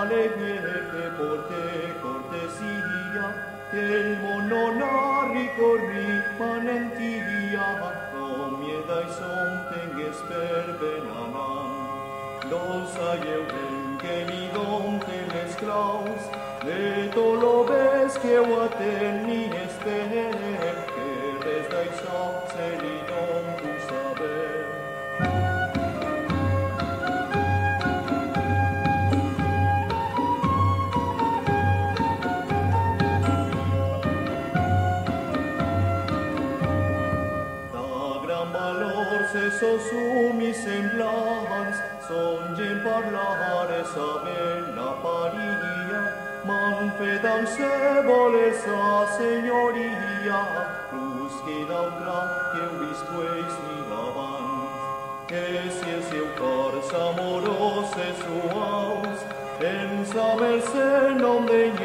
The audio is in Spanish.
alegre porte cortesia, el mononari corri manentia, comiedai somtenges per benanam. Dosa eugen que mi dom teles claus, de tolobes que waten ni esper, que desdai saxelidom tu saber. Se sosumis semblants, songen parlare saber la paria, manfedam se volesa signoria, rusquida utra que visqueis mi lavant, que si el seu cors amorós e suaus, en saber se non degna